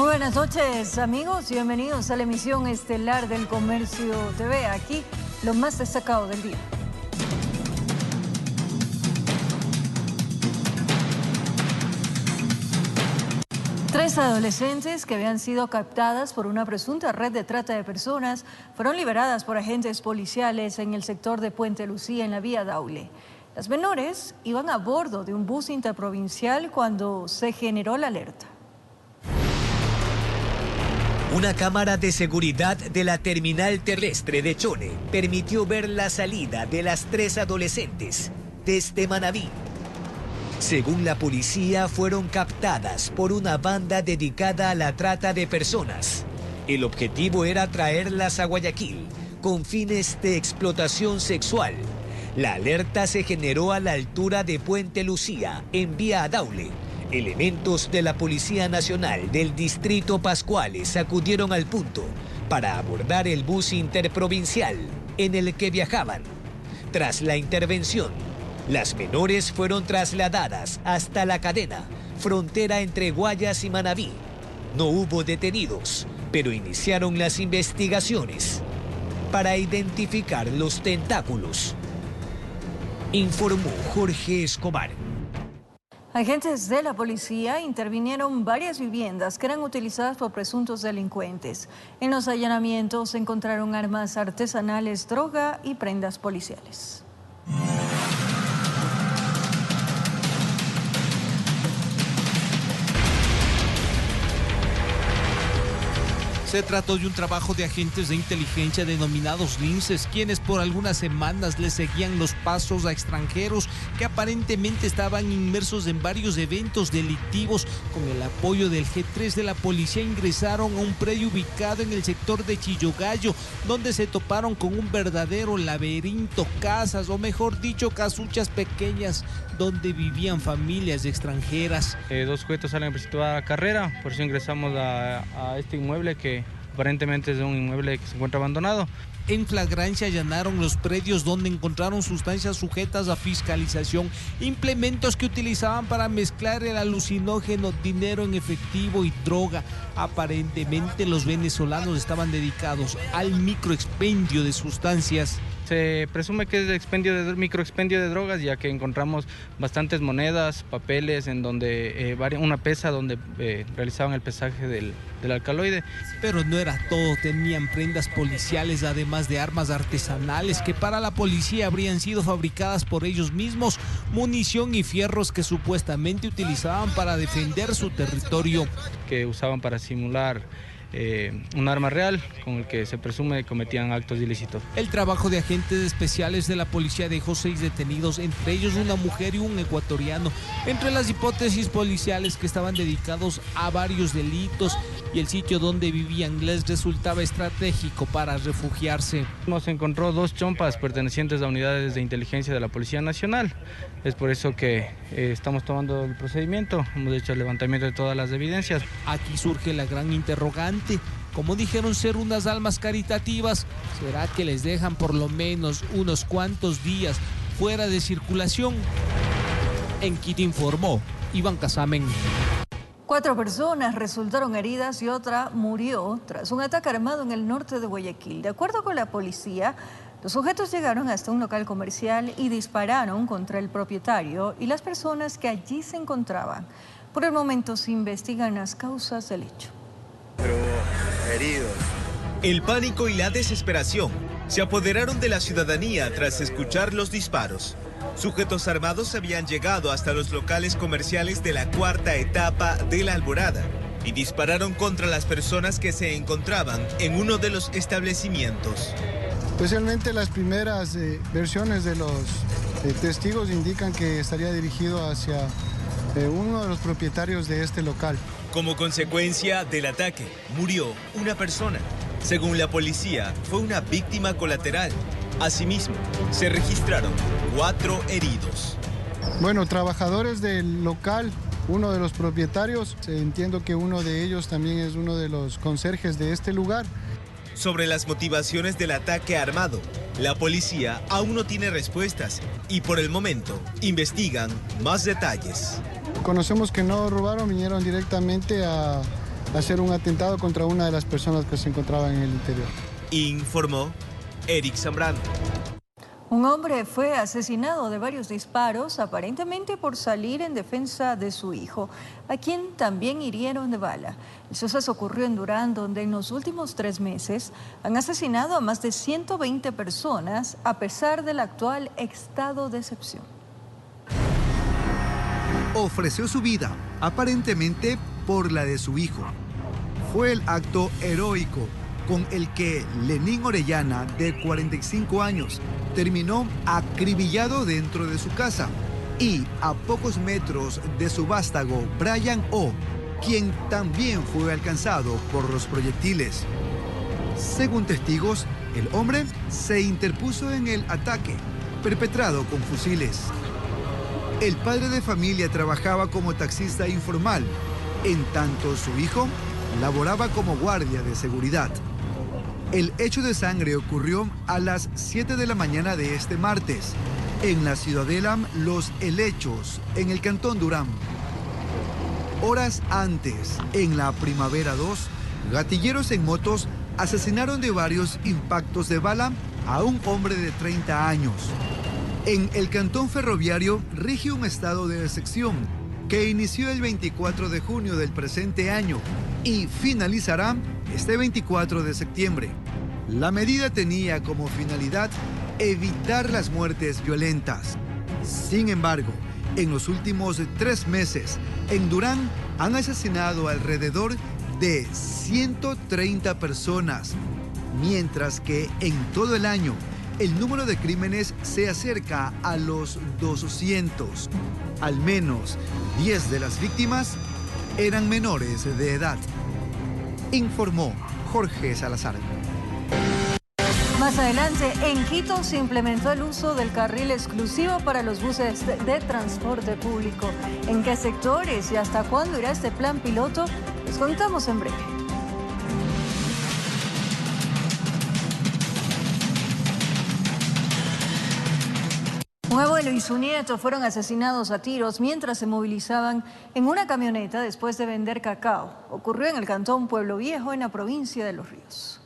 Buenas noches, amigos, y bienvenidos a la emisión estelar del Comercio TV. Aquí lo más destacado del día. Tres adolescentes que habían sido captadas por una presunta red de trata de personas fueron liberadas por agentes policiales en el sector de Puente Lucía, en la vía Daule. Las menores iban a bordo de un bus interprovincial cuando se generó la alerta. Una cámara de seguridad de la terminal terrestre de Chone permitió ver la salida de las tres adolescentes desde Manabí. Según la policía, fueron captadas por una banda dedicada a la trata de personas. El objetivo era traerlas a Guayaquil con fines de explotación sexual. La alerta se generó a la altura de Puente Lucía, en vía Daule. Elementos de la Policía Nacional del Distrito Pascuales acudieron al punto para abordar el bus interprovincial en el que viajaban. Tras la intervención, las menores fueron trasladadas hasta la cadena, frontera entre Guayas y Manabí. No hubo detenidos, pero iniciaron las investigaciones para identificar los tentáculos, informó Jorge Escobar. Agentes de la policía intervinieron varias viviendas que eran utilizadas por presuntos delincuentes. En los allanamientos se encontraron armas artesanales, droga y prendas policiales. Se trató de un trabajo de agentes de inteligencia denominados linces, quienes por algunas semanas le seguían los pasos a extranjeros que aparentemente estaban inmersos en varios eventos delictivos. Con el apoyo del G3 de la policía ingresaron a un predio ubicado en el sector de Chillogallo, donde se toparon con un verdadero laberinto, casas, o mejor dicho, casuchas pequeñas, donde vivían familias extranjeras. Dos sujetos salen a la carrera, por eso ingresamos a este inmueble que aparentemente es un inmueble que se encuentra abandonado. En flagrancia allanaron los predios donde encontraron sustancias sujetas a fiscalización, implementos que utilizaban para mezclar el alucinógeno, dinero en efectivo y droga. Aparentemente los venezolanos estaban dedicados al microexpendio de sustancias. Se presume que es microexpendio de drogas, ya que encontramos bastantes monedas, papeles, en donde una pesa donde realizaban el pesaje del alcaloide. Pero no era todo, tenían prendas policiales, además de armas artesanales que para la policía habrían sido fabricadas por ellos mismos, munición y fierros que supuestamente utilizaban para defender su territorio. Que usaban para simular un arma real con el que se presume cometían actos ilícitos. El trabajo de agentes especiales de la policía dejó 6 detenidos, entre ellos una mujer y un ecuatoriano, entre las hipótesis policiales que estaban dedicados a varios delitos, y el sitio donde vivían les resultaba estratégico para refugiarse. Nos encontró 2 chompas pertenecientes a unidades de inteligencia de la Policía Nacional. Es por eso que estamos tomando el procedimiento, hemos hecho el levantamiento de todas las evidencias. Aquí surge la gran interrogante. Como dijeron ser unas almas caritativas, ¿será que les dejan por lo menos unos cuantos días fuera de circulación? En Quito informó Iván Casamen. 4 personas resultaron heridas y otra murió tras un ataque armado en el norte de Guayaquil. De acuerdo con la policía, los sujetos llegaron hasta un local comercial y dispararon contra el propietario y las personas que allí se encontraban. Por el momento se investigan las causas del hecho. Pero heridos. El pánico y la desesperación se apoderaron de la ciudadanía tras escuchar los disparos. Sujetos armados habían llegado hasta los locales comerciales de la 4ª etapa de La Alborada y dispararon contra las personas que se encontraban en uno de los establecimientos. Especialmente las primeras versiones de los testigos indican que estaría dirigido hacia uno de los propietarios de este local. Como consecuencia del ataque, murió una persona. Según la policía, fue una víctima colateral. Asimismo, se registraron 4 heridos. Bueno, trabajadores del local, uno de los propietarios, entiendo que uno de ellos también es uno de los conserjes de este lugar. Sobre las motivaciones del ataque armado, la policía aún no tiene respuestas y por el momento investigan más detalles. Conocemos que no robaron, vinieron directamente a hacer un atentado contra una de las personas que se encontraban en el interior. Informó Eric Zambrano. Un hombre fue asesinado de varios disparos, aparentemente por salir en defensa de su hijo, a quien también hirieron de bala. El suceso ocurrió en Durán, donde en los últimos 3 meses han asesinado a más de 120 personas, a pesar del actual estado de excepción. Ofreció su vida, aparentemente por la de su hijo. Fue el acto heroico con el que Lenín Orellana, de 45 años, terminó acribillado dentro de su casa, y a pocos metros de su vástago, Brian O., quien también fue alcanzado por los proyectiles. Según testigos, el hombre se interpuso en el ataque, perpetrado con fusiles. El padre de familia trabajaba como taxista informal, en tanto su hijo laboraba como guardia de seguridad. El hecho de sangre ocurrió a las 7 de la mañana de este martes, en la ciudadela Los Helechos, en el cantón Durán. Horas antes, en la Primavera 2, gatilleros en motos asesinaron de varios impactos de bala a un hombre de 30 años. En el cantón ferroviario rige un estado de excepción que inició el 24 de junio del presente año y finalizará este 24 de septiembre. La medida tenía como finalidad evitar las muertes violentas. Sin embargo, en los últimos 3 meses, en Durán han asesinado alrededor de 130 personas, mientras que en todo el año el número de crímenes se acerca a los 200. Al menos 10 de las víctimas eran menores de edad. Informó Jorge Salazar. Más adelante, en Quito se implementó el uso del carril exclusivo para los buses de transporte público. ¿En qué sectores y hasta cuándo irá este plan piloto? Les contamos en breve. Un abuelo y su nieto fueron asesinados a tiros mientras se movilizaban en una camioneta después de vender cacao. Ocurrió en el cantón Pueblo Viejo, en la provincia de Los Ríos.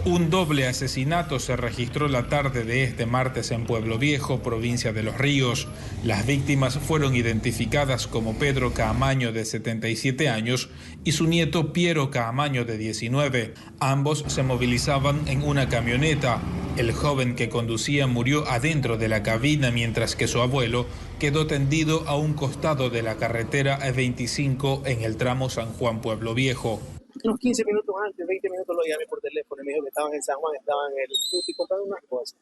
Un doble asesinato se registró la tarde de este martes en Pueblo Viejo, provincia de Los Ríos. Las víctimas fueron identificadas como Pedro Caamaño, de 77 años, y su nieto Piero Caamaño, de 19. Ambos se movilizaban en una camioneta. El joven que conducía murió adentro de la cabina, mientras que su abuelo quedó tendido a un costado de la carretera E25 en el tramo San Juan-Pueblo Viejo. Unos 15 minutos antes, 20 minutos lo llamé por teléfono y me dijo que estaban en San Juan, estaban en el Tuti comprando unas cosas.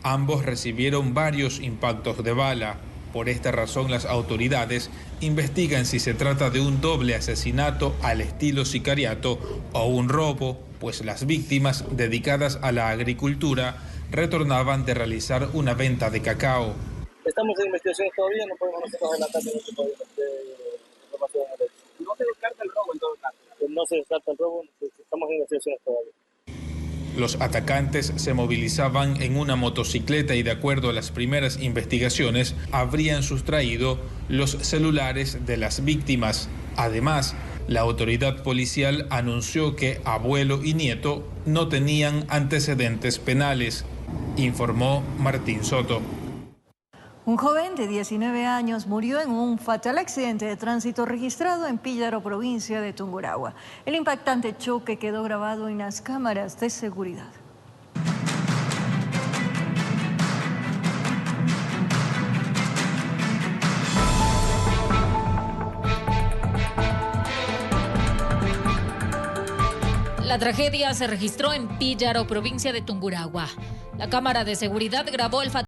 Ambos recibieron varios impactos de bala. Por esta razón, las autoridades investigan si se trata de un doble asesinato al estilo sicariato o un robo, pues las víctimas, dedicadas a la agricultura, retornaban de realizar una venta de cacao. Estamos en investigaciones todavía, no podemos nosotros adelantar ningún tipo de información. No se descarta el robo en todo caso. No se descarta el robo, estamos en investigaciones todavía. Los atacantes se movilizaban en una motocicleta y, de acuerdo a las primeras investigaciones, habrían sustraído los celulares de las víctimas. Además, la autoridad policial anunció que abuelo y nieto no tenían antecedentes penales, informó Martín Soto. Un joven de 19 años murió en un fatal accidente de tránsito registrado en Píllaro, provincia de Tungurahua. El impactante choque quedó grabado en las cámaras de seguridad. La tragedia se registró en Píllaro, provincia de Tungurahua. La cámara de seguridad grabó el fatal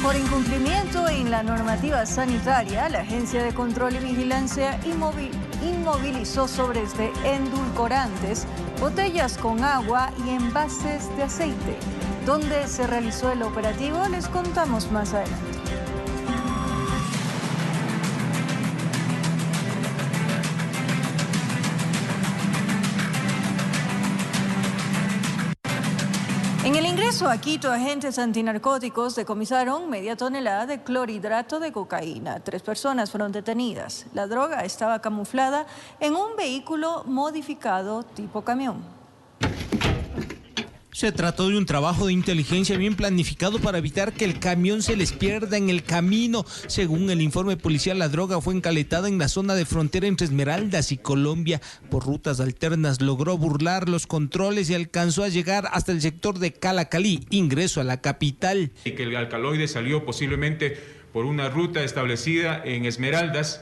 Por incumplimiento en la normativa sanitaria, la Agencia de Control y Vigilancia inmovilizó sobres de endulcorantes, botellas con agua y envases de aceite. ¿Dónde se realizó el operativo? Les contamos más adelante. En el ingreso a Quito, agentes antinarcóticos decomisaron media tonelada de clorhidrato de cocaína. 3 personas fueron detenidas. La droga estaba camuflada en un vehículo modificado tipo camión. Se trató de un trabajo de inteligencia bien planificado para evitar que el camión se les pierda en el camino. Según el informe policial, la droga fue encaletada en la zona de frontera entre Esmeraldas y Colombia. Por rutas alternas logró burlar los controles y alcanzó a llegar hasta el sector de Calacalí, ingreso a la capital. Y que el alcaloide salió posiblemente por una ruta establecida en Esmeraldas.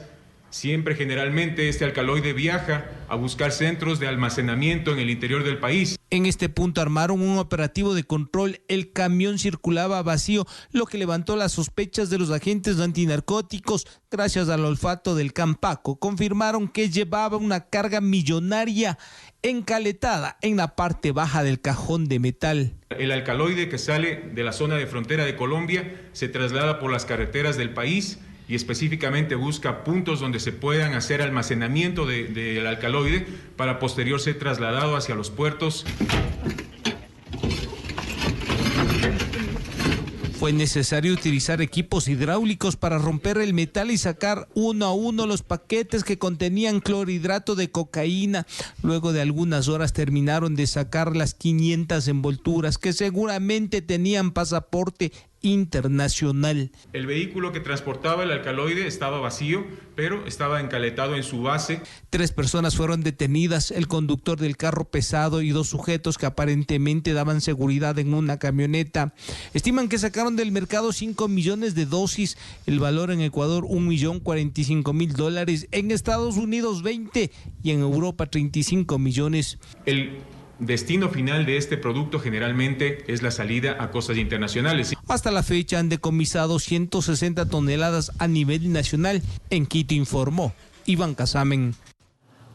Siempre generalmente este alcaloide viaja a buscar centros de almacenamiento en el interior del país. En este punto armaron un operativo de control. El camión circulaba vacío, lo que levantó las sospechas de los agentes antinarcóticos. Gracias al olfato del Campaco, confirmaron que llevaba una carga millonaria encaletada en la parte baja del cajón de metal. El alcaloide que sale de la zona de frontera de Colombia se traslada por las carreteras del país y específicamente busca puntos donde se puedan hacer almacenamiento del alcaloide para posterior ser trasladado hacia los puertos. Fue necesario utilizar equipos hidráulicos para romper el metal y sacar uno a uno los paquetes que contenían clorhidrato de cocaína. Luego de algunas horas terminaron de sacar las 500 envolturas que seguramente tenían pasaporte internacional. El vehículo que transportaba el alcaloide estaba vacío, pero estaba encaletado en su base. 3 personas fueron detenidas, el conductor del carro pesado y 2 sujetos que aparentemente daban seguridad en una camioneta. Estiman que sacaron del mercado 5 millones de dosis, el valor en Ecuador $1.045.000, en Estados Unidos 20 y en Europa 35 millones. El destino final de este producto generalmente es la salida a costas internacionales. Hasta la fecha han decomisado 160 toneladas a nivel nacional. En Quito informó Iván Casamen.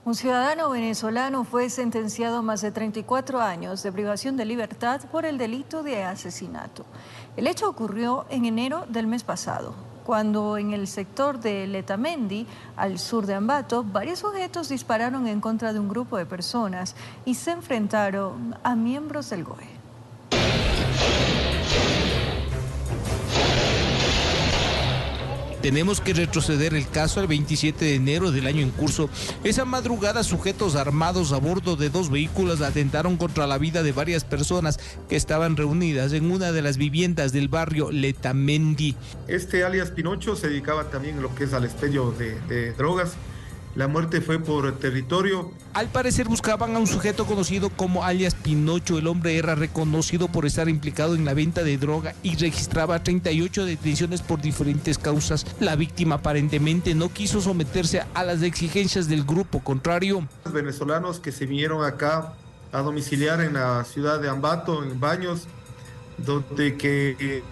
Un ciudadano venezolano fue sentenciado a más de 34 años de privación de libertad por el delito de asesinato. El hecho ocurrió en enero del mes pasado, cuando en el sector de Letamendi, al sur de Ambato, varios sujetos dispararon en contra de un grupo de personas y se enfrentaron a miembros del GOE. Tenemos que retroceder el caso al 27 de enero del año en curso. Esa madrugada, sujetos armados a bordo de 2 vehículos atentaron contra la vida de varias personas que estaban reunidas en una de las viviendas del barrio Letamendi. Este alias Pinocho se dedicaba también a lo que es al expendio de drogas. La muerte fue por territorio. Al parecer buscaban a un sujeto conocido como alias Pinocho. El hombre era reconocido por estar implicado en la venta de droga y registraba 38 detenciones por diferentes causas. La víctima aparentemente no quiso someterse a las exigencias del grupo contrario. Los venezolanos que se vinieron acá a domiciliar en la ciudad de Ambato, en Baños, donde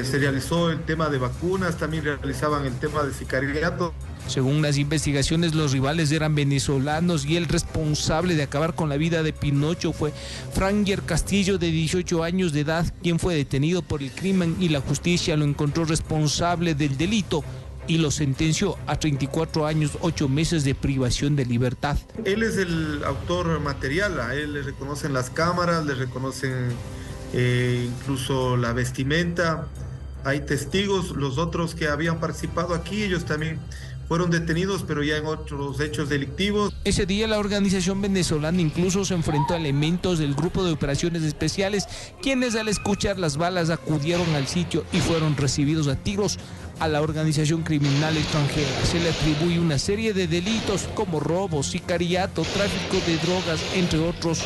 se realizó el tema de vacunas, también realizaban el tema de sicariato. Según las investigaciones, los rivales eran venezolanos y el responsable de acabar con la vida de Pinocho fue Franger Castillo, de 18 años de edad, quien fue detenido por el crimen y la justicia lo encontró responsable del delito y lo sentenció a 34 años, 8 meses de privación de libertad. Él es el autor material, a él le reconocen las cámaras, le reconocen incluso la vestimenta. Hay testigos, los otros que habían participado aquí, ellos también fueron detenidos, pero ya en otros hechos delictivos. Ese día la organización venezolana incluso se enfrentó a elementos del Grupo de Operaciones Especiales, quienes al escuchar las balas acudieron al sitio y fueron recibidos a tiros. A la organización criminal extranjera se le atribuye una serie de delitos como robo, sicariato, tráfico de drogas, entre otros.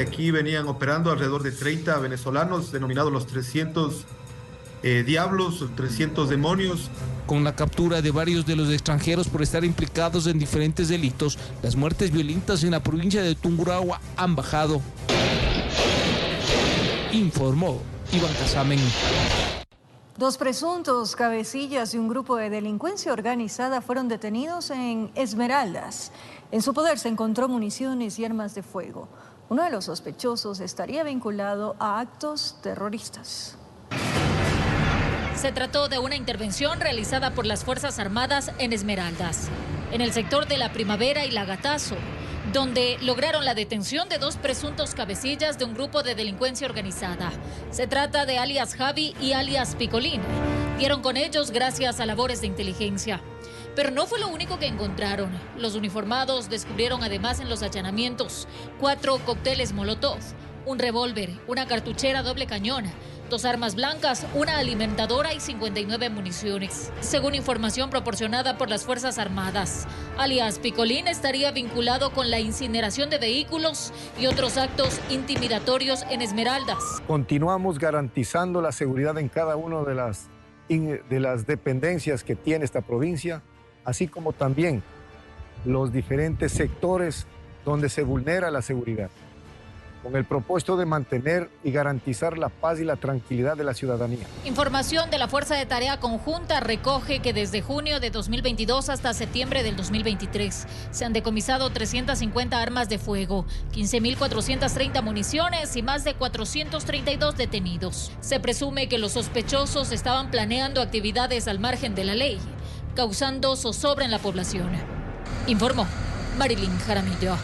Aquí venían operando alrededor de 30 venezolanos, denominados los 300 diablos, 300 demonios. Con la captura de varios de los extranjeros por estar implicados en diferentes delitos, las muertes violentas en la provincia de Tungurahua han bajado. informó Iván Casamen. 2 presuntos cabecillas de un grupo de delincuencia organizada fueron detenidos en Esmeraldas. En su poder se encontró municiones y armas de fuego. Uno de los sospechosos estaría vinculado a actos terroristas. Se trató de una intervención realizada por las Fuerzas Armadas en Esmeraldas, en el sector de La Primavera y Lagatazo, donde lograron la detención de 2 presuntos cabecillas de un grupo de delincuencia organizada. Se trata de alias Javi y alias Picolín. Dieron con ellos gracias a labores de inteligencia. Pero no fue lo único que encontraron. Los uniformados descubrieron además en los allanamientos 4 cócteles Molotov, un revólver, una cartuchera doble cañón, 2 armas blancas, una alimentadora y 59 municiones. Según información proporcionada por las Fuerzas Armadas, alias Picolín estaría vinculado con la incineración de vehículos y otros actos intimidatorios en Esmeraldas. Continuamos garantizando la seguridad en cada una de las dependencias que tiene esta provincia, así como también los diferentes sectores donde se vulnera la seguridad, con el propósito de mantener y garantizar la paz y la tranquilidad de la ciudadanía. Información de la Fuerza de Tarea Conjunta recoge que desde junio de 2022 hasta septiembre del 2023 se han decomisado 350 armas de fuego, 15.430 municiones y más de 432 detenidos. Se presume que los sospechosos estaban planeando actividades al margen de la ley, causando zozobra en la población. Informó Marilyn Jaramillo.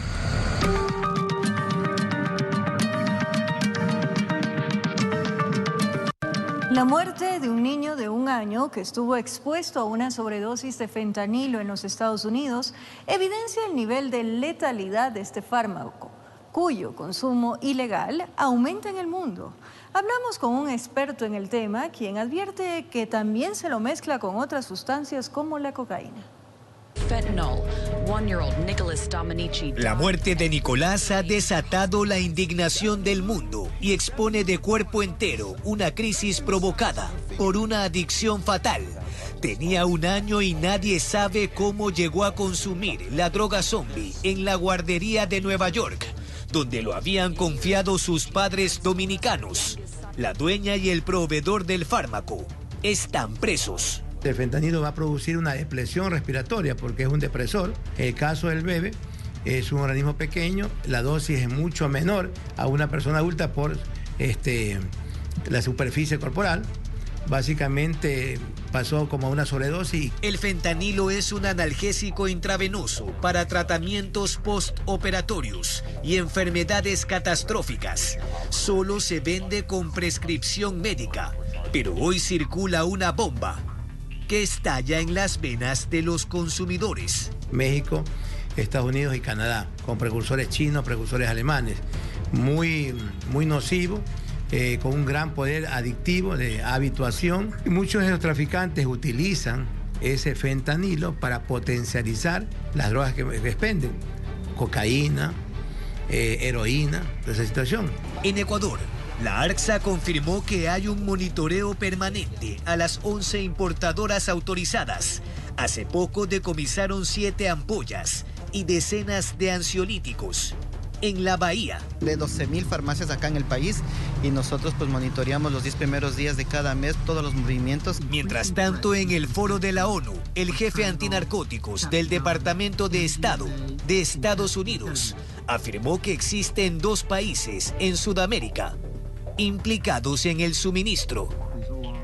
La muerte de un niño de 1 año que estuvo expuesto a una sobredosis de fentanilo en los Estados Unidos evidencia el nivel de letalidad de este fármaco, cuyo consumo ilegal aumenta en el mundo. Hablamos con un experto en el tema, quien advierte que también se lo mezcla con otras sustancias como la cocaína. La muerte de Nicolás ha desatado la indignación del mundo y expone de cuerpo entero una crisis provocada por una adicción fatal. Tenía 1 año y nadie sabe cómo llegó a consumir la droga zombie en la guardería de Nueva York, donde lo habían confiado sus padres dominicanos. La dueña y el proveedor del fármaco están presos. El fentanilo va a producir una depresión respiratoria porque es un depresor. El caso del bebé es un organismo pequeño, la dosis es mucho menor a una persona adulta por la superficie corporal. Básicamente pasó como una sobredosis. El fentanilo es un analgésico intravenoso para tratamientos postoperatorios y enfermedades catastróficas. Solo se vende con prescripción médica, pero hoy circula una bomba que estalla en las venas de los consumidores. México, Estados Unidos y Canadá, con precursores chinos, precursores alemanes, muy nocivo, con un gran poder adictivo de habituación. Y muchos de los traficantes utilizan ese fentanilo para potencializar las drogas que expenden, cocaína, heroína, toda esa situación. En Ecuador, la ARCSA confirmó que hay un monitoreo permanente a las 11 importadoras autorizadas. Hace poco decomisaron 7 ampollas y decenas de ansiolíticos. En la Bahía, de 12.000 farmacias acá en el país, y nosotros pues monitoreamos los 10 primeros días de cada mes todos los movimientos. Mientras tanto, en el foro de la ONU, el jefe antinarcóticos del Departamento de Estado de Estados Unidos afirmó que existen 2 países en Sudamérica implicados en el suministro.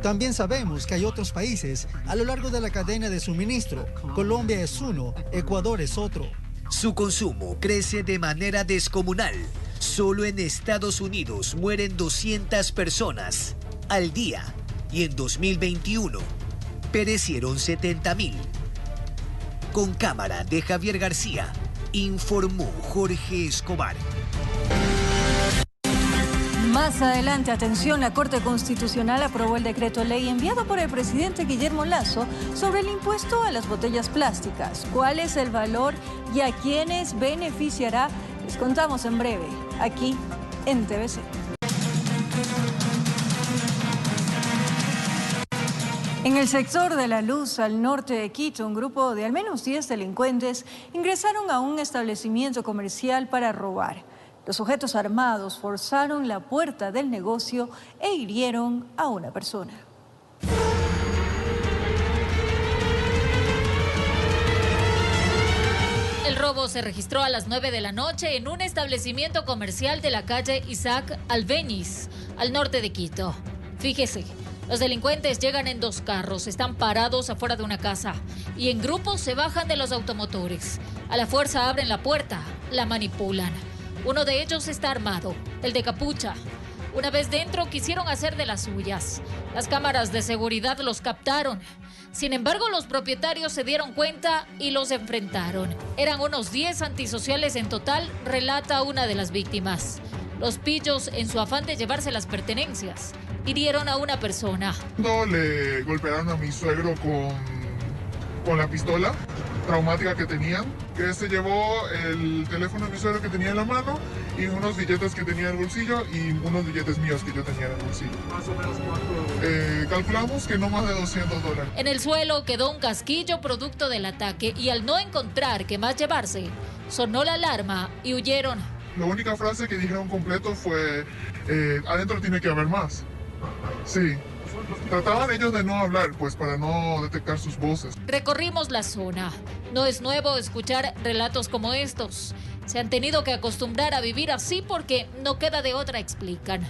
También sabemos que hay otros países a lo largo de la cadena de suministro. Colombia es uno, Ecuador es otro. Su consumo crece de manera descomunal. Solo en Estados Unidos mueren 200 personas al día y en 2021 perecieron 70.000. Con cámara de Javier García, informó Jorge Escobar. Más adelante, atención, la Corte Constitucional aprobó el decreto ley enviado por el presidente Guillermo Lasso sobre el impuesto a las botellas plásticas. ¿Cuál es el valor y a quiénes beneficiará? Les contamos en breve, aquí en TVC. En el sector de La Luz, al norte de Quito, un grupo de al menos 10 delincuentes ingresaron a un establecimiento comercial para robar. Los sujetos armados forzaron la puerta del negocio e hirieron a una persona. El robo se registró a las 9 de la noche en un establecimiento comercial de la calle Isaac Albéniz, al norte de Quito. Fíjese, los delincuentes llegan en 2 carros, están parados afuera de una casa y en grupos se bajan de los automotores. A la fuerza abren la puerta, la manipulan. Uno de ellos está armado, el de capucha. Una vez dentro quisieron hacer de las suyas. Las cámaras de seguridad los captaron. Sin embargo, los propietarios se dieron cuenta y los enfrentaron. Eran unos 10 antisociales en total, relata una de las víctimas. Los pillos, en su afán de llevarse las pertenencias, hirieron a una persona. Le golpearon a mi suegro con la pistola traumática que tenían, que se llevó el teléfono de mi suegro que tenía en la mano y unos billetes que tenía en el bolsillo y unos billetes míos que yo tenía en el bolsillo. ¿Más o menos cuánto? Calculamos que no más de $200. En el suelo quedó un casquillo producto del ataque y al no encontrar qué más llevarse, sonó la alarma y huyeron. La única frase que dijeron completo fue, adentro tiene que haber más. Sí. Trataban ellos de no hablar, pues para no detectar sus voces. Recorrimos la zona. No es nuevo escuchar relatos como estos. Se han tenido que acostumbrar a vivir así porque no queda de otra, explican.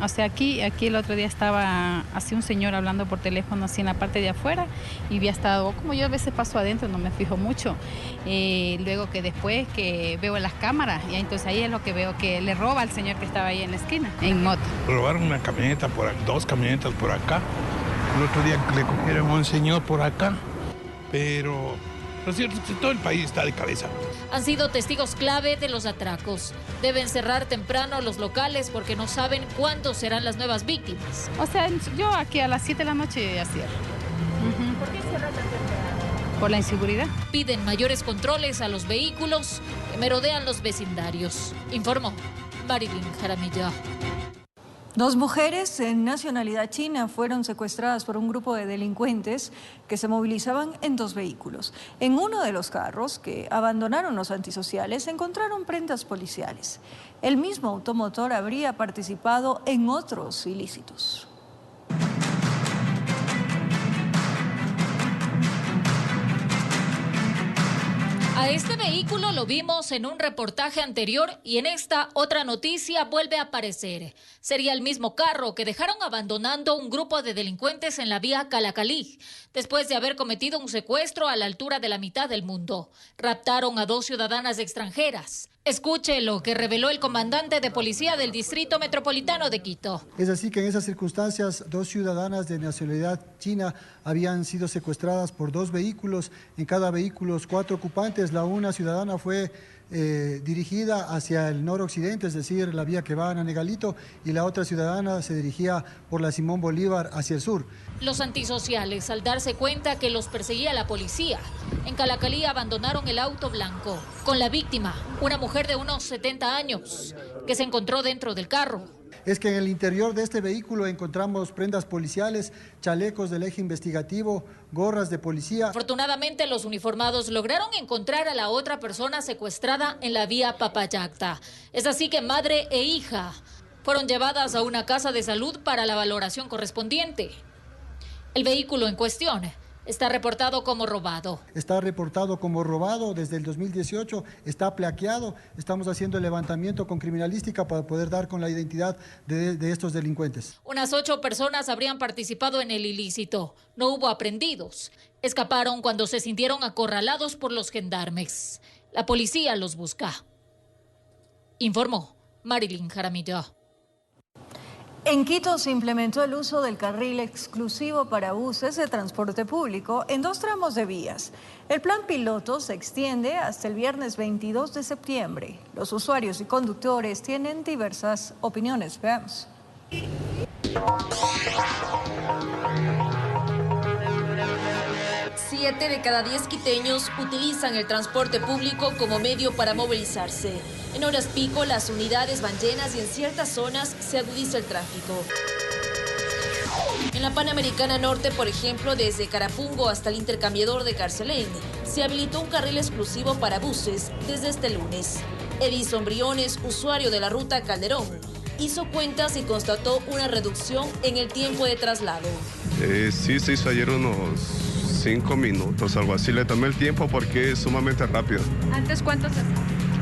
O sea, aquí el otro día estaba así un señor hablando por teléfono así en la parte de afuera y había estado, como yo a veces paso adentro, no me fijo mucho. Luego que después que veo las cámaras, y entonces ahí es lo que veo que le roba al señor que estaba ahí en la esquina, en moto. Robaron una camioneta, 2 camionetas por acá. El otro día le cogieron a un señor por acá, pero lo cierto es que todo el país está de cabeza. Han sido testigos clave de los atracos. Deben cerrar temprano los locales porque no saben cuándo serán las nuevas víctimas. O sea, yo aquí a las 7 de la noche ya cierro. ¿Por qué cierran tan temprano? Por la inseguridad. Piden mayores controles a los vehículos que merodean los vecindarios. Informó Marilyn Jaramillo. 2 mujeres en nacionalidad china fueron secuestradas por un grupo de delincuentes que se movilizaban en 2 vehículos. En uno de los carros que abandonaron los antisociales encontraron prendas policiales. El mismo automotor habría participado en otros ilícitos. A este vehículo lo vimos en un reportaje anterior y en esta otra noticia vuelve a aparecer. Sería el mismo carro que dejaron abandonando un grupo de delincuentes en la vía Calacalí, después de haber cometido un secuestro a la altura de la mitad del mundo. Raptaron a 2 ciudadanas extranjeras. Escuche lo que reveló el comandante de policía del Distrito Metropolitano de Quito. Es así que en esas circunstancias 2 ciudadanas de nacionalidad china habían sido secuestradas por 2 vehículos. En cada vehículo 4 ocupantes. La una ciudadana fue dirigida hacia el noroccidente, es decir, la vía que va a Nanegalito, y la otra ciudadana se dirigía por la Simón Bolívar hacia el sur. Los antisociales, al darse cuenta que los perseguía la policía, en Calacalí abandonaron el auto blanco con la víctima, una mujer de unos 70 años, que se encontró dentro del carro. Es que en el interior de este vehículo encontramos prendas policiales, chalecos del eje investigativo, gorras de policía. Afortunadamente, los uniformados lograron encontrar a la otra persona secuestrada en la vía Papayacta. Es así que madre e hija fueron llevadas a una casa de salud para la valoración correspondiente. El vehículo en cuestión está reportado como robado. Está reportado como robado desde el 2018, está plaqueado. Estamos haciendo el levantamiento con criminalística para poder dar con la identidad de estos delincuentes. Unas 8 personas habrían participado en el ilícito. No hubo aprehendidos. Escaparon cuando se sintieron acorralados por los gendarmes. La policía los busca. Informó Marilyn Jaramillo. En Quito se implementó el uso del carril exclusivo para buses de transporte público en 2 tramos de vías. El plan piloto se extiende hasta el viernes 22 de septiembre. Los usuarios y conductores tienen diversas opiniones. Veamos. 7 de cada 10 quiteños utilizan el transporte público como medio para movilizarse. En horas pico, las unidades van llenas y en ciertas zonas se agudiza el tráfico. En la Panamericana Norte, por ejemplo, desde Carapungo hasta el intercambiador de Carcelén, se habilitó un carril exclusivo para buses desde este lunes. Edison Briones, usuario de la ruta Calderón, hizo cuentas y constató una reducción en el tiempo de traslado. Sí, se hizo ayer unos 5 minutos, algo así. Le tomé el tiempo porque es sumamente rápido. ¿Antes cuántos hacía?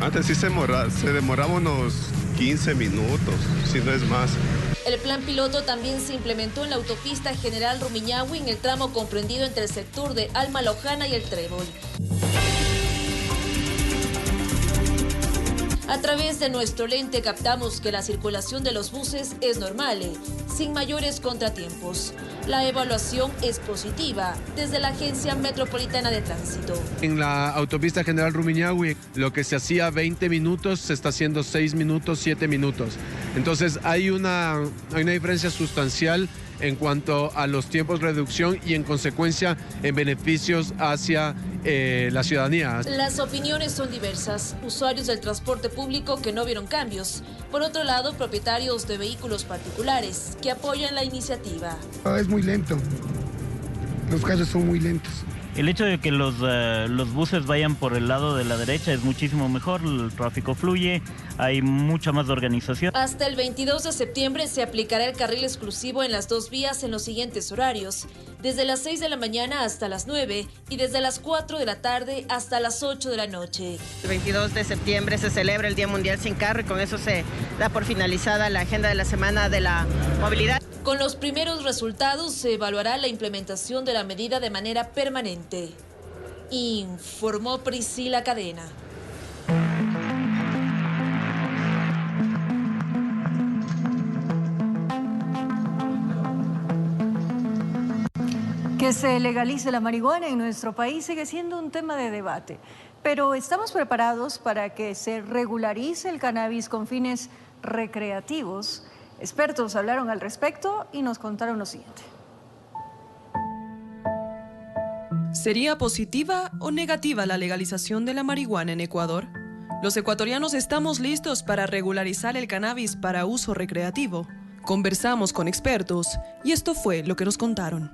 Antes sí se demoraba unos 15 minutos, si no es más. El plan piloto también se implementó en la autopista General Rumiñahui en el tramo comprendido entre el sector de Alma Lojana y el Trébol. A través de nuestro lente captamos que la circulación de los buses es normal, sin mayores contratiempos. La evaluación es positiva desde la Agencia Metropolitana de Tránsito. En la autopista General Rumiñahui, lo que se hacía 20 minutos se está haciendo 6 minutos, 7 minutos. Entonces hay una diferencia sustancial en cuanto a los tiempos de reducción y en consecuencia en beneficios hacia la ciudadanía. Las opiniones son diversas. Usuarios del transporte público que no vieron cambios. Por otro lado, propietarios de vehículos particulares que apoyan la iniciativa. Es muy lento. Los calles son muy lentos. El hecho de que los buses vayan por el lado de la derecha es muchísimo mejor, el tráfico fluye, hay mucha más organización. Hasta el 22 de septiembre se aplicará el carril exclusivo en las dos vías en los siguientes horarios, desde las 6 de la mañana hasta las 9 y desde las 4 de la tarde hasta las 8 de la noche. El 22 de septiembre se celebra el Día Mundial Sin Carro y con eso se da por finalizada la agenda de la Semana de la Movilidad. Con los primeros resultados se evaluará la implementación de la medida de manera permanente, informó Priscila Cadena. Que se legalice la marihuana en nuestro país sigue siendo un tema de debate, pero ¿estamos preparados para que se regularice el cannabis con fines recreativos? Expertos hablaron al respecto y nos contaron lo siguiente. ¿Sería positiva o negativa la legalización de la marihuana en Ecuador? Los ecuatorianos estamos listos para regularizar el cannabis para uso recreativo. Conversamos con expertos y esto fue lo que nos contaron.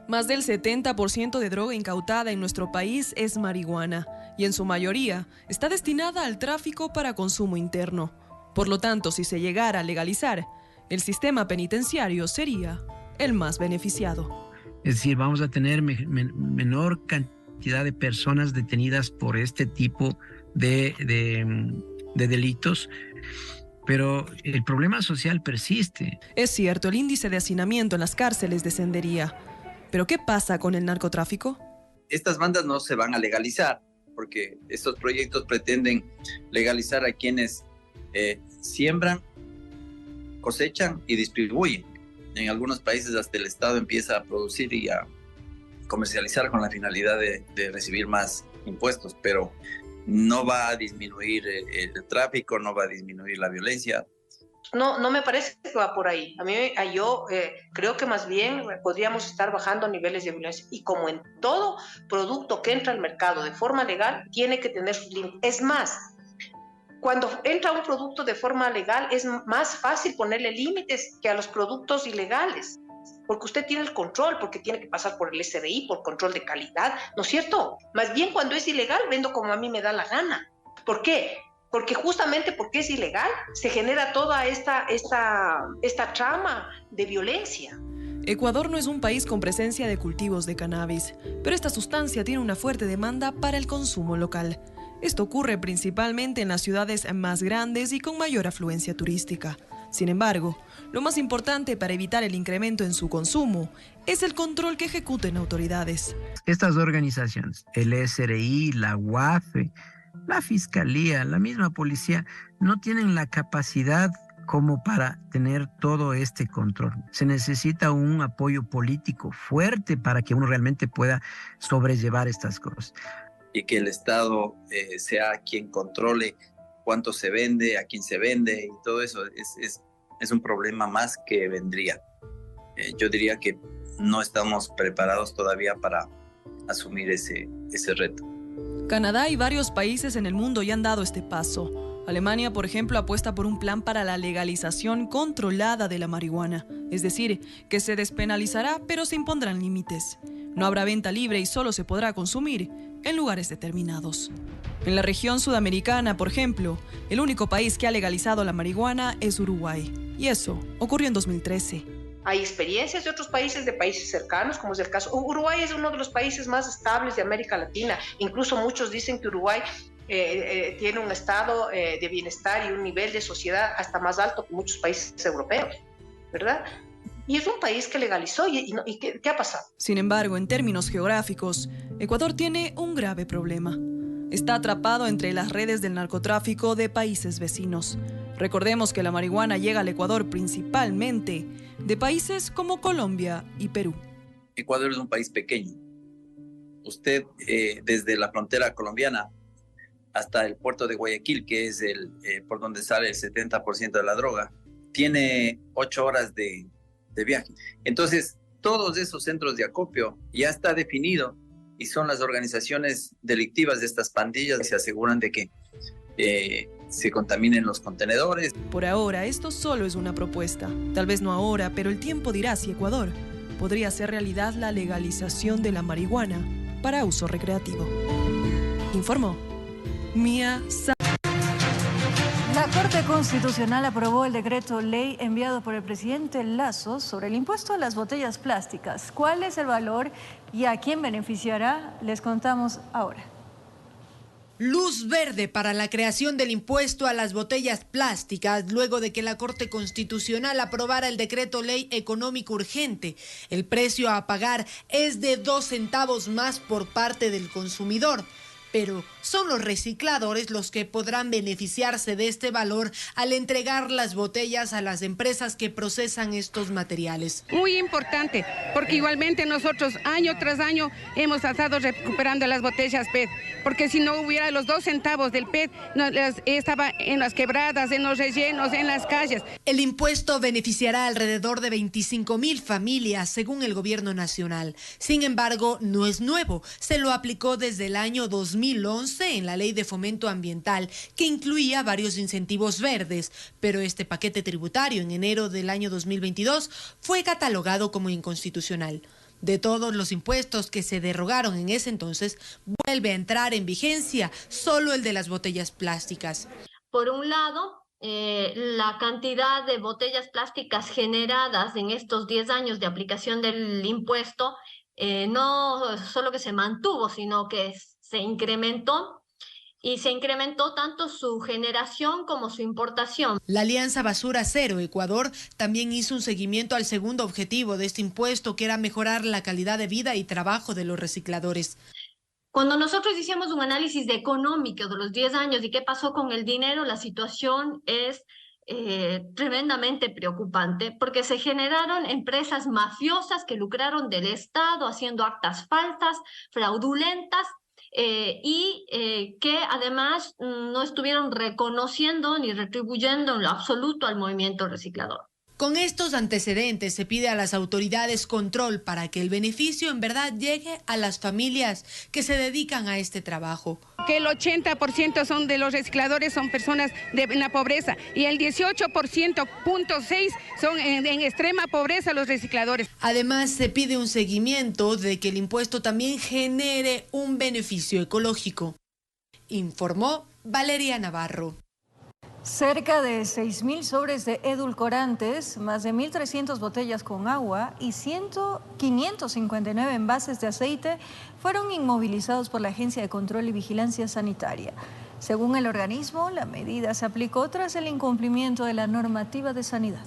Más del 70% de droga incautada en nuestro país es marihuana y en su mayoría está destinada al tráfico para consumo interno. Por lo tanto, si se llegara a legalizar, el sistema penitenciario sería el más beneficiado. Es decir, vamos a tener menor cantidad de personas detenidas por este tipo de delitos, pero el problema social persiste. Es cierto, el índice de hacinamiento en las cárceles descendería. ¿Pero qué pasa con el narcotráfico? Estas bandas no se van a legalizar, porque estos proyectos pretenden legalizar a quienes siembran, cosechan y distribuyen. En algunos países hasta el Estado empieza a producir y a comercializar con la finalidad de recibir más impuestos, pero no va a disminuir el tráfico, no va a disminuir la violencia. No me parece que va por ahí. Yo creo que más bien podríamos estar bajando niveles de violencia. Y como en todo producto que entra al mercado de forma legal, tiene que tener sus límites. Es más, cuando entra un producto de forma legal, es más fácil ponerle límites que a los productos ilegales. Porque usted tiene el control, porque tiene que pasar por el SRI, por control de calidad, ¿no es cierto? Más bien cuando es ilegal, vendo como a mí me da la gana. ¿Por qué? Porque justamente porque es ilegal, se genera toda esta trama de violencia. Ecuador no es un país con presencia de cultivos de cannabis, pero esta sustancia tiene una fuerte demanda para el consumo local. Esto ocurre principalmente en las ciudades más grandes y con mayor afluencia turística. Sin embargo, lo más importante para evitar el incremento en su consumo es el control que ejecuten autoridades. Estas organizaciones, el SRI, la UAFE, la Fiscalía, la misma policía, no tienen la capacidad como para tener todo este control. Se necesita un apoyo político fuerte para que uno realmente pueda sobrellevar estas cosas. Y que el Estado sea quien controle cuánto se vende, a quién se vende, y todo eso es un problema más que vendría. Yo diría que no estamos preparados todavía para asumir ese reto. Canadá y varios países en el mundo ya han dado este paso. Alemania, por ejemplo, apuesta por un plan para la legalización controlada de la marihuana, es decir, que se despenalizará pero se impondrán límites. No habrá venta libre y solo se podrá consumir en lugares determinados. En la región sudamericana, por ejemplo, el único país que ha legalizado la marihuana es Uruguay. Y eso ocurrió en 2013. Hay experiencias de otros países, de países cercanos, como es el caso. Uruguay es uno de los países más estables de América Latina. Incluso muchos dicen que Uruguay tiene un estado de bienestar y un nivel de sociedad hasta más alto que muchos países europeos, ¿verdad? Y es un país que legalizó. ¿Y qué ha pasado? Sin embargo, en términos geográficos, Ecuador tiene un grave problema. Está atrapado entre las redes del narcotráfico de países vecinos. Recordemos que la marihuana llega al Ecuador principalmente de países como Colombia y Perú. Ecuador es un país pequeño. Usted, desde la frontera colombiana hasta el puerto de Guayaquil, que es por donde sale el 70% de la droga, tiene 8 horas de viaje. Entonces, todos esos centros de acopio ya está definido y son las organizaciones delictivas de estas pandillas que se aseguran de que se contaminen los contenedores. Por ahora, esto solo es una propuesta. Tal vez no ahora, pero el tiempo dirá si Ecuador podría hacer realidad la legalización de la marihuana para uso recreativo. Informó Mía Sa. La Corte Constitucional aprobó el decreto ley enviado por el presidente Lasso sobre el impuesto a las botellas plásticas. ¿Cuál es el valor y a quién beneficiará? Les contamos ahora. Luz verde para la creación del impuesto a las botellas plásticas luego de que la Corte Constitucional aprobara el decreto ley económico urgente. El precio a pagar es de 2 centavos más por parte del consumidor. Pero son los recicladores los que podrán beneficiarse de este valor al entregar las botellas a las empresas que procesan estos materiales. Muy importante, porque igualmente nosotros año tras año hemos estado recuperando las botellas PET, porque si no hubiera los 2 centavos del PET, estaba en las quebradas, en los rellenos, en las calles. El impuesto beneficiará alrededor de 25,000 familias, según el gobierno nacional. Sin embargo, no es nuevo, se lo aplicó desde el año 2011 en la Ley de Fomento Ambiental, que incluía varios incentivos verdes, pero este paquete tributario en enero del año 2022 fue catalogado como inconstitucional. De todos los impuestos que se derogaron en ese entonces, vuelve a entrar en vigencia solo el de las botellas plásticas. Por un lado, la cantidad de botellas plásticas generadas en estos 10 años de aplicación del impuesto no solo que se mantuvo, sino que se incrementó, y se incrementó tanto su generación como su importación. La Alianza Basura Cero Ecuador también hizo un seguimiento al segundo objetivo de este impuesto, que era mejorar la calidad de vida y trabajo de los recicladores. Cuando nosotros hicimos un análisis económico de los 10 años y qué pasó con el dinero, la situación es tremendamente preocupante, porque se generaron empresas mafiosas que lucraron del Estado haciendo actas falsas, fraudulentas, que además no estuvieron reconociendo ni retribuyendo en lo absoluto al movimiento reciclador. Con estos antecedentes se pide a las autoridades control para que el beneficio en verdad llegue a las familias que se dedican a este trabajo. Que el 80% son de los recicladores son personas en la pobreza y el 18,6% son en extrema pobreza los recicladores. Además se pide un seguimiento de que el impuesto también genere un beneficio ecológico. Informó Valeria Navarro. Cerca de 6,000 sobres de edulcorantes, más de 1.300 botellas con agua y 559 envases de aceite fueron inmovilizados por la Agencia de Control y Vigilancia Sanitaria. Según el organismo, la medida se aplicó tras el incumplimiento de la normativa de sanidad.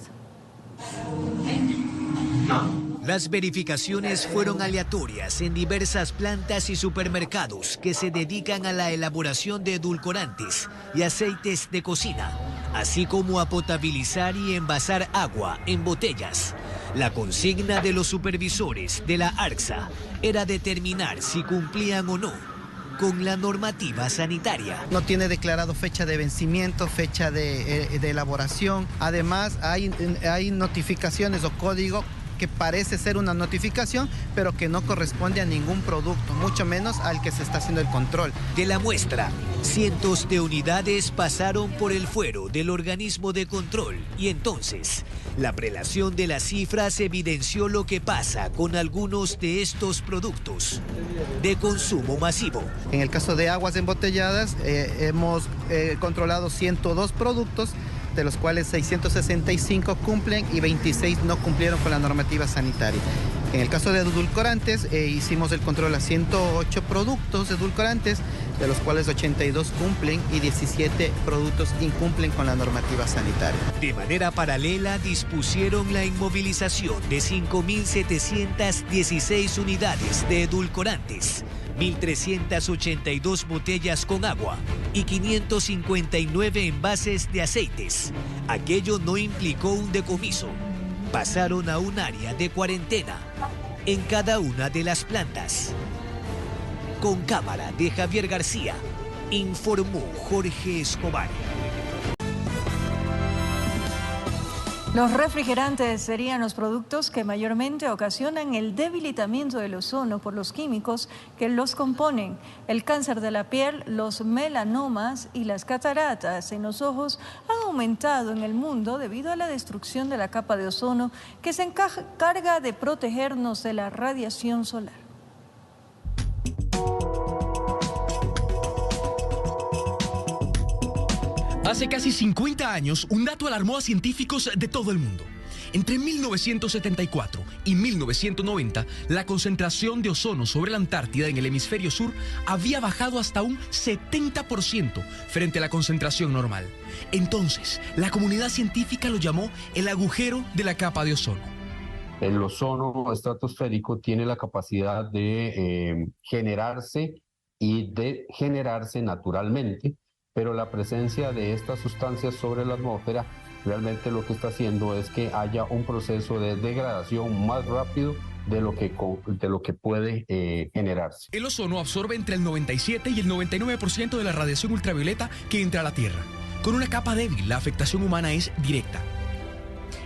Las verificaciones fueron aleatorias en diversas plantas y supermercados que se dedican a la elaboración de edulcorantes y aceites de cocina, así como a potabilizar y envasar agua en botellas. La consigna de los supervisores de la ARCSA era determinar si cumplían o no con la normativa sanitaria. No tiene declarado fecha de vencimiento, fecha de elaboración. Además, hay notificaciones o código que parece ser una notificación, pero que no corresponde a ningún producto, mucho menos al que se está haciendo el control. De la muestra, cientos de unidades pasaron por el fuero del organismo de control y entonces la prelación de las cifras evidenció lo que pasa con algunos de estos productos de consumo masivo. En el caso de aguas embotelladas, hemos controlado 102 productos, de los cuales 665 cumplen y 26 no cumplieron con la normativa sanitaria. En el caso de edulcorantes, hicimos el control a 108 productos edulcorantes, de los cuales 82 cumplen y 17 productos incumplen con la normativa sanitaria. De manera paralela, dispusieron la inmovilización de 5.716 unidades de edulcorantes, 1.382 botellas con agua y 559 envases de aceites. Aquello no implicó un decomiso. Pasaron a un área de cuarentena en cada una de las plantas. Con cámara de Javier García, informó Jorge Escobar. Los refrigerantes serían los productos que mayormente ocasionan el debilitamiento del ozono por los químicos que los componen. El cáncer de la piel, los melanomas y las cataratas en los ojos han aumentado en el mundo debido a la destrucción de la capa de ozono que se encarga de protegernos de la radiación solar. Hace casi 50 años, un dato alarmó a científicos de todo el mundo. Entre 1974 y 1990, la concentración de ozono sobre la Antártida en el hemisferio sur había bajado hasta un 70% frente a la concentración normal. Entonces, la comunidad científica lo llamó el agujero de la capa de ozono. El ozono estratosférico tiene la capacidad de generarse y degenerarse naturalmente, pero la presencia de estas sustancias sobre la atmósfera realmente lo que está haciendo es que haya un proceso de degradación más rápido de lo que puede generarse. El ozono absorbe entre el 97 y el 99% de la radiación ultravioleta que entra a la Tierra. Con una capa débil, la afectación humana es directa.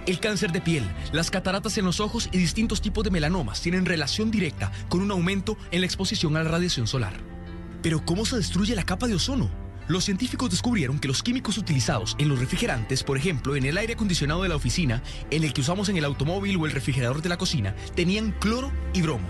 El cáncer de piel, las cataratas en los ojos y distintos tipos de melanomas tienen relación directa con un aumento en la exposición a la radiación solar. Pero ¿cómo se destruye la capa de ozono? Los científicos descubrieron que los químicos utilizados en los refrigerantes, por ejemplo, en el aire acondicionado de la oficina, en el que usamos en el automóvil o el refrigerador de la cocina, tenían cloro y bromo.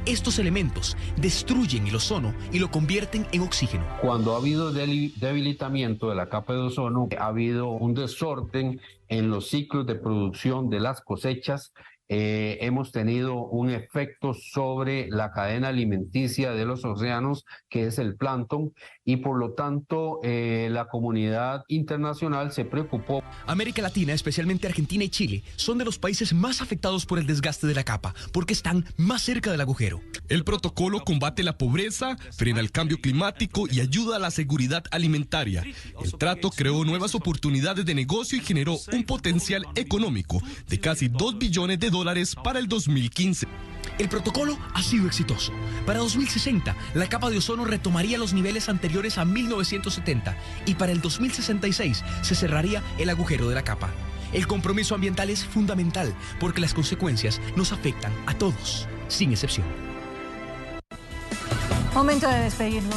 Estos elementos destruyen el ozono y lo convierten en oxígeno. Cuando ha habido debilitamiento de la capa de ozono, ha habido un desorden en los ciclos de producción de las cosechas. Hemos tenido un efecto sobre la cadena alimenticia de los océanos, que es el plancton, y por lo tanto la comunidad internacional se preocupó. América Latina, especialmente Argentina y Chile, son de los países más afectados por el desgaste de la capa, porque están más cerca del agujero. El protocolo combate la pobreza, frena el cambio climático y ayuda a la seguridad alimentaria. El trato creó nuevas oportunidades de negocio y generó un potencial económico de casi $2 billones para el 2015. El protocolo ha sido exitoso. Para 2060, la capa de ozono retomaría los niveles anteriores a 1970 y para el 2066 se cerraría el agujero de la capa. El compromiso ambiental es fundamental porque las consecuencias nos afectan a todos, sin excepción. Momento de despedirnos.